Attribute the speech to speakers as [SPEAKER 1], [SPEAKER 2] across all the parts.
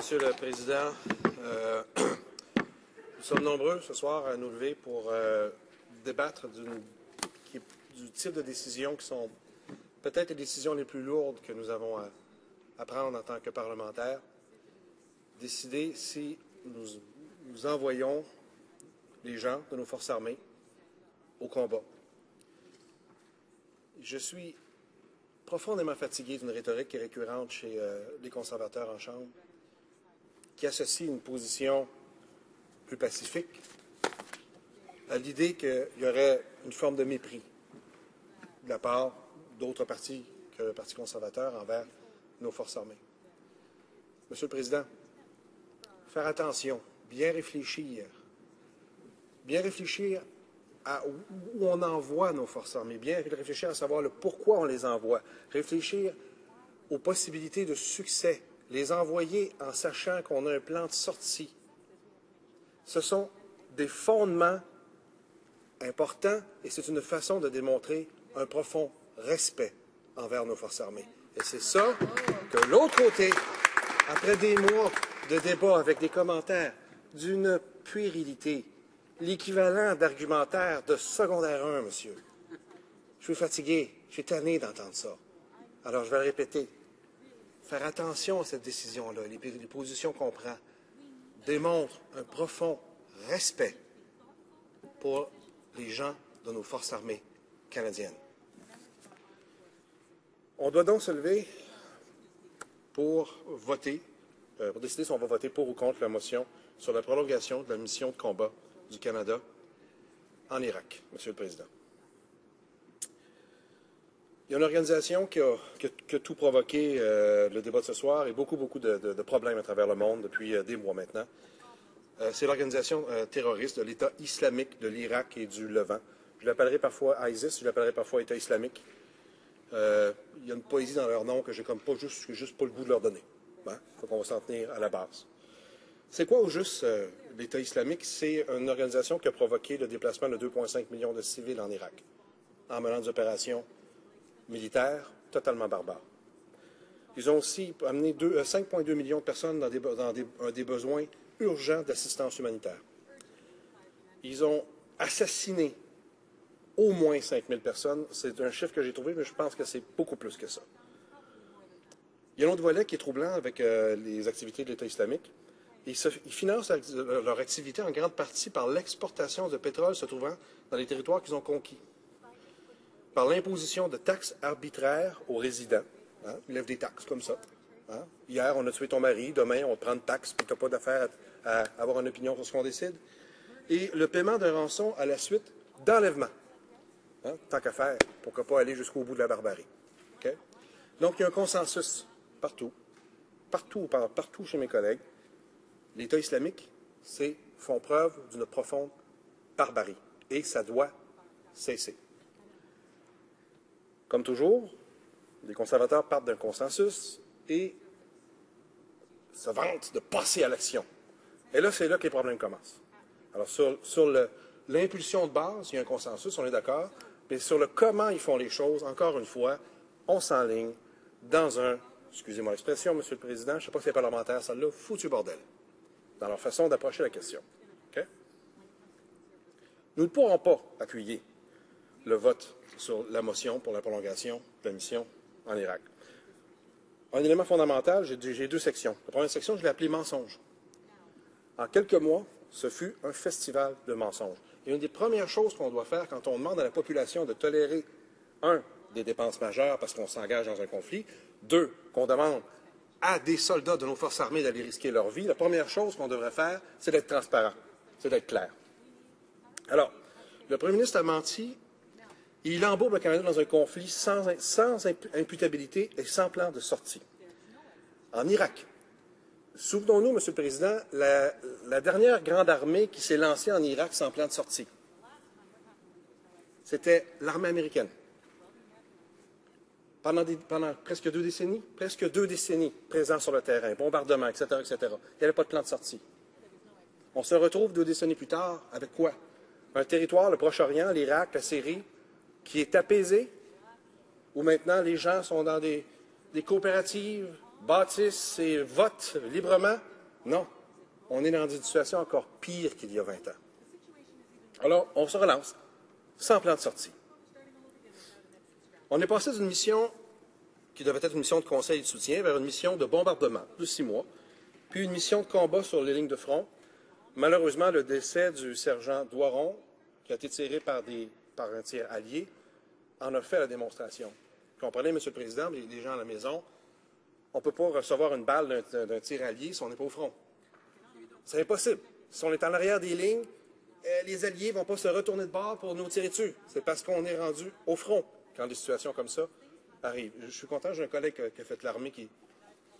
[SPEAKER 1] Monsieur le Président, nous sommes nombreux ce soir à nous lever pour débattre du type de décisions qui sont peut-être les décisions les plus lourdes que nous avons à prendre en tant que parlementaires. Décider si nous envoyons les gens de nos forces armées au combat. Je suis profondément fatigué d'une rhétorique qui est récurrente chez les conservateurs en Chambre, qui associe une position plus pacifique à l'idée qu'il y aurait une forme de mépris de la part d'autres partis que le Parti conservateur envers nos forces armées. Monsieur le Président, faire attention, bien réfléchir à où on envoie nos forces armées, bien réfléchir à savoir le pourquoi on les envoie, réfléchir aux possibilités de succès, les envoyer en sachant qu'on a un plan de sortie. Ce sont des fondements importants et c'est une façon de démontrer un profond respect envers nos forces armées. Et c'est ça que l'autre côté, après des mois de débats avec des commentaires d'une puérilité, l'équivalent d'argumentaire de secondaire 1, monsieur. Je suis fatigué, je suis tanné d'entendre ça. Alors, je vais le répéter. Faire attention à cette décision-là, les positions qu'on prend, démontrent un profond respect pour les gens de nos forces armées canadiennes. On doit donc se lever pour voter, pour décider si on va voter pour ou contre la motion sur la prolongation de la mission de combat du Canada en Irak, Monsieur le Président. Il y a une organisation qui a tout provoqué le débat de ce soir et beaucoup de problèmes à travers le monde depuis des mois maintenant. C'est l'organisation terroriste de l'État islamique de l'Irak et du Levant. Je l'appellerai parfois ISIS, je l'appellerai parfois État islamique. Il y a une poésie dans leur nom que j'ai comme pas juste pas le goût de leur donner. Il faut qu'on va s'en tenir à la base. C'est quoi au juste l'État islamique? C'est une organisation qui a provoqué le déplacement de 2,5 millions de civils en Irak, en menant des opérations militaires totalement barbares. Ils ont aussi amené 5,2 millions de personnes dans des besoins urgents d'assistance humanitaire. Ils ont assassiné au moins 5 000 personnes. C'est un chiffre que j'ai trouvé, mais je pense que c'est beaucoup plus que ça. Il y a un autre volet qui est troublant avec les activités de l'État islamique. Ils financent leur activité en grande partie par l'exportation de pétrole se trouvant dans les territoires qu'ils ont conquis, par l'imposition de taxes arbitraires aux résidents. Ils lèvent des taxes comme ça. Hier, on a tué ton mari, demain, on prend une taxe, puis tu n'as pas d'affaire à avoir une opinion sur ce qu'on décide. Et le paiement d'un rançon à la suite d'enlèvement. Tant qu'à faire, pourquoi pas aller jusqu'au bout de la barbarie. Okay? Donc, il y a un consensus partout chez mes collègues. L'État islamique, font preuve d'une profonde barbarie. Et ça doit cesser. Comme toujours, les conservateurs partent d'un consensus et se vantent de passer à l'action. Et là, c'est là que les problèmes commencent. Alors, sur l'impulsion de base, il y a un consensus, on est d'accord, mais sur le comment ils font les choses, encore une fois, on s'enligne dans un, excusez-moi l'expression, Monsieur le Président, je ne sais pas si c'est parlementaire, celle-là, foutu bordel, dans leur façon d'approcher la question. Okay? Nous ne pourrons pas appuyer le vote sur la motion pour la prolongation de la mission en Irak. Un élément fondamental, j'ai deux sections. La première section, je l'ai appelée « mensonge ». En quelques mois, ce fut un festival de mensonges. Et une des premières choses qu'on doit faire quand on demande à la population de tolérer, un, des dépenses majeures parce qu'on s'engage dans un conflit, deux, qu'on demande à des soldats de nos forces armées d'aller risquer leur vie, la première chose qu'on devrait faire, c'est d'être transparent, c'est d'être clair. Alors, le premier ministre a menti. Il embourbe le Canada dans un conflit sans imputabilité et sans plan de sortie. En Irak, souvenons-nous, Monsieur le Président, la dernière grande armée qui s'est lancée en Irak sans plan de sortie, c'était l'armée américaine. Pendant presque 2 décennies présents sur le terrain, bombardements, etc., etc. Il n'y avait pas de plan de sortie. On se retrouve 2 décennies plus tard avec quoi? Un territoire, le Proche-Orient, l'Irak, la Syrie, qui est apaisé, où maintenant les gens sont dans des coopératives, bâtissent et votent librement Non, on est dans une situation encore pire qu'il y a 20 ans. Alors, on se relance, sans plan de sortie. On est passé d'une mission qui devait être une mission de conseil et de soutien vers une mission de bombardement de 6 mois, puis une mission de combat sur les lignes de front. Malheureusement, le décès du sergent Doiron, qui a été tiré par un tir allié, en a fait la démonstration. Comprenez, M. le Président, les gens à la maison, on ne peut pas recevoir une balle d'un tir allié si on n'est pas au front. C'est impossible. Si on est en arrière des lignes, les alliés ne vont pas se retourner de bord pour nous tirer dessus. C'est parce qu'on est rendu au front quand des situations comme ça arrivent. Je suis content, j'ai un collègue qui a fait l'armée qui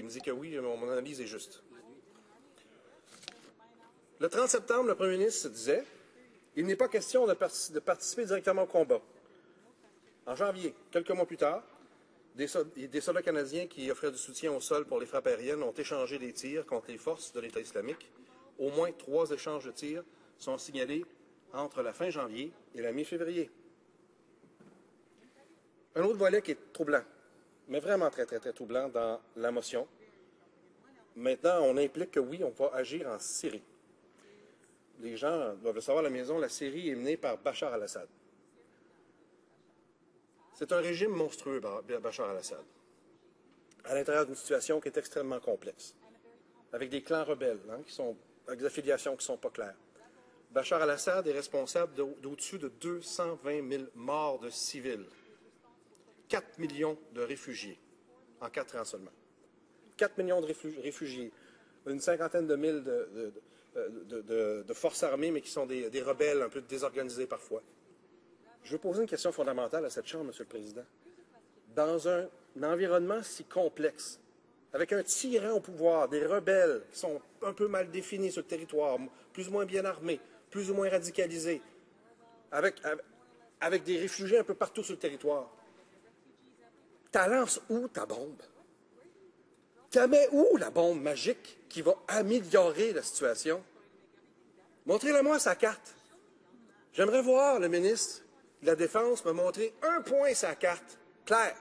[SPEAKER 1] me dit que oui, mon analyse est juste. Le 30 septembre, le premier ministre disait « Il n'est pas question de participer directement au combat ». En janvier, quelques mois plus tard, des soldats canadiens qui offraient du soutien au sol pour les frappes aériennes ont échangé des tirs contre les forces de l'État islamique. Au moins 3 échanges de tirs sont signalés entre la fin janvier et la mi-février. Un autre volet qui est troublant, mais vraiment très, très, très troublant dans la motion. Maintenant, on implique que oui, on va agir en Syrie. Les gens doivent le savoir à la maison, la Syrie est menée par Bachar al-Assad. C'est un régime monstrueux, Bachar al-Assad, à l'intérieur d'une situation qui est extrêmement complexe, avec des clans rebelles, avec des affiliations qui ne sont pas claires. Bachar al-Assad est responsable d'au-dessus de 220 000 morts de civils, 4 millions de réfugiés en 4 ans seulement. 4 millions de réfugiés, une cinquantaine de mille de forces armées, mais qui sont des rebelles un peu désorganisés parfois. Je veux poser une question fondamentale à cette Chambre, M. le Président. Dans un environnement si complexe, avec un tyran au pouvoir, des rebelles qui sont un peu mal définis sur le territoire, plus ou moins bien armés, plus ou moins radicalisés, avec des réfugiés un peu partout sur le territoire, t'as lance où ta bombe? T'as mets où la bombe magique qui va améliorer la situation? Montrez-le-moi sa carte. J'aimerais voir le ministre de la Défense me montrer un point sa carte, clair.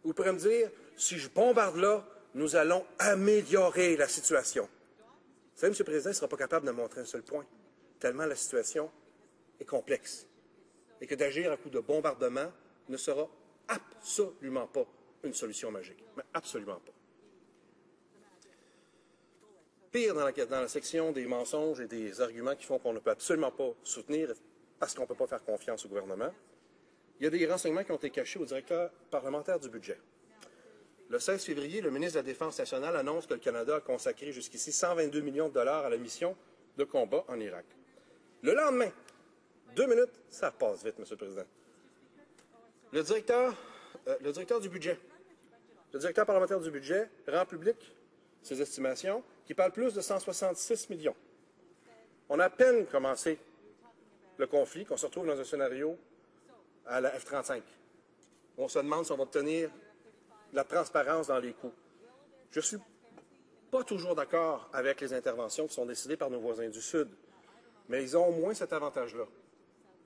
[SPEAKER 1] Vous pourrez me dire, si je bombarde là, nous allons améliorer la situation. Vous savez, M. le Président, il ne sera pas capable de montrer un seul point, tellement la situation est complexe. Et que d'agir à coup de bombardement ne sera absolument pas une solution magique. Mais absolument pas. Pire, dans la section des mensonges et des arguments qui font qu'on ne peut absolument pas soutenir parce qu'on ne peut pas faire confiance au gouvernement, il y a des renseignements qui ont été cachés au directeur parlementaire du budget. Le 16 février, le ministre de la Défense nationale annonce que le Canada a consacré jusqu'ici 122 millions de dollars à la mission de combat en Irak. Le lendemain, 2 minutes, ça passe vite, M. le Président. Le directeur du budget, le directeur parlementaire du budget rend public ses estimations qui parlent plus de 166 millions. On a à peine commencé le conflit, qu'on se retrouve dans un scénario à la F-35. On se demande si on va obtenir la transparence dans les coûts. Je ne suis pas toujours d'accord avec les interventions qui sont décidées par nos voisins du Sud, mais ils ont au moins cet avantage-là.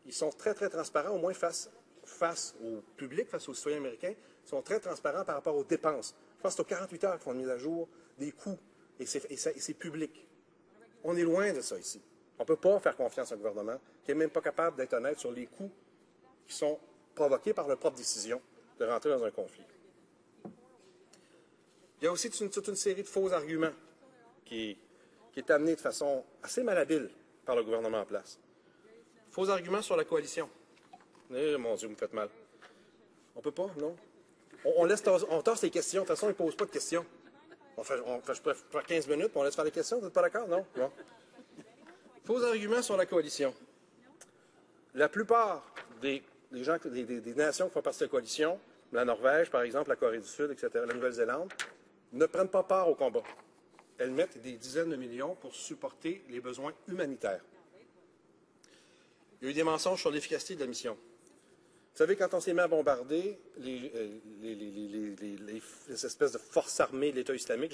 [SPEAKER 1] Ils sont très, très transparents, au moins face au public, face aux citoyens américains. Ils sont très transparents par rapport aux dépenses. Je pense que c'est aux 48 heures qu'ils font une mise à jour des coûts, et c'est public. On est loin de ça ici. On ne peut pas faire confiance à un gouvernement qui n'est même pas capable d'être honnête sur les coûts qui sont provoqués par leur propre décision de rentrer dans un conflit. Il y a aussi toute une série de faux arguments qui est amenée de façon assez malhabile par le gouvernement en place. Faux arguments sur la coalition. Eh, mon Dieu, vous me faites mal. On ne peut pas, non? On tasse les questions. De toute façon, ils ne posent pas de questions. Je peux faire 15 minutes, puis on laisse faire les questions. Vous n'êtes pas d'accord? Non? Bon. Faux arguments sur la coalition. La plupart des nations qui font partie de la coalition, la Norvège, par exemple, la Corée du Sud, etc., la Nouvelle-Zélande, ne prennent pas part au combat. Elles mettent des dizaines de millions pour supporter les besoins humanitaires. Il y a eu des mensonges sur l'efficacité de la mission. Vous savez, quand on s'est mis à bombarder les espèces de forces armées de l'État islamique,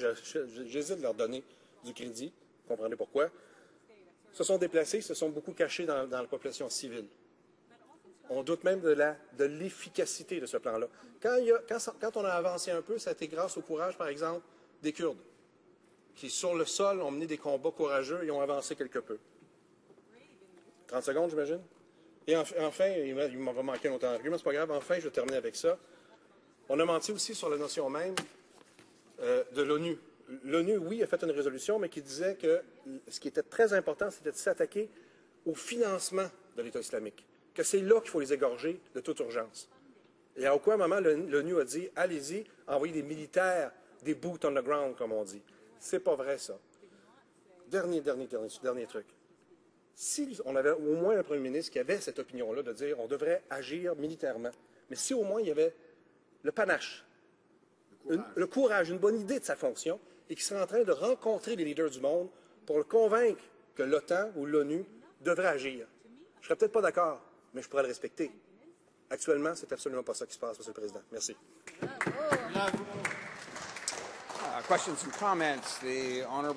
[SPEAKER 1] j'hésite de leur donner du crédit, vous comprenez pourquoi, se sont déplacés, se sont beaucoup cachés dans la population civile. On doute même de l'efficacité de ce plan-là. Quand on a avancé un peu, ça a été grâce au courage, par exemple, des Kurdes, qui, sur le sol, ont mené des combats courageux et ont avancé quelque peu. 30 secondes, j'imagine? Et enfin, il m'en va manquer longtemps d'argument, c'est pas grave, enfin, je vais terminer avec ça. On a menti aussi sur la notion même de l'ONU. L'ONU, oui, a fait une résolution, mais qui disait que ce qui était très important, c'était de s'attaquer au financement de l'État islamique, que c'est là qu'il faut les égorger de toute urgence. Et à aucun moment, l'ONU a dit, allez-y, envoyez des militaires, des boots on the ground, comme on dit. C'est pas vrai, ça. Dernier truc. Si on avait au moins un premier ministre qui avait cette opinion-là de dire on devrait agir militairement, mais si au moins il y avait le panache, le courage, une bonne idée de sa fonction, et qui serait en train de rencontrer les leaders du monde pour le convaincre que l'OTAN ou l'ONU devrait agir. Je ne serais peut-être pas d'accord, mais je pourrais le respecter. Actuellement, c'est absolument pas ça qui se passe, Monsieur le Président. Merci.
[SPEAKER 2] Questions and comments. The Honourable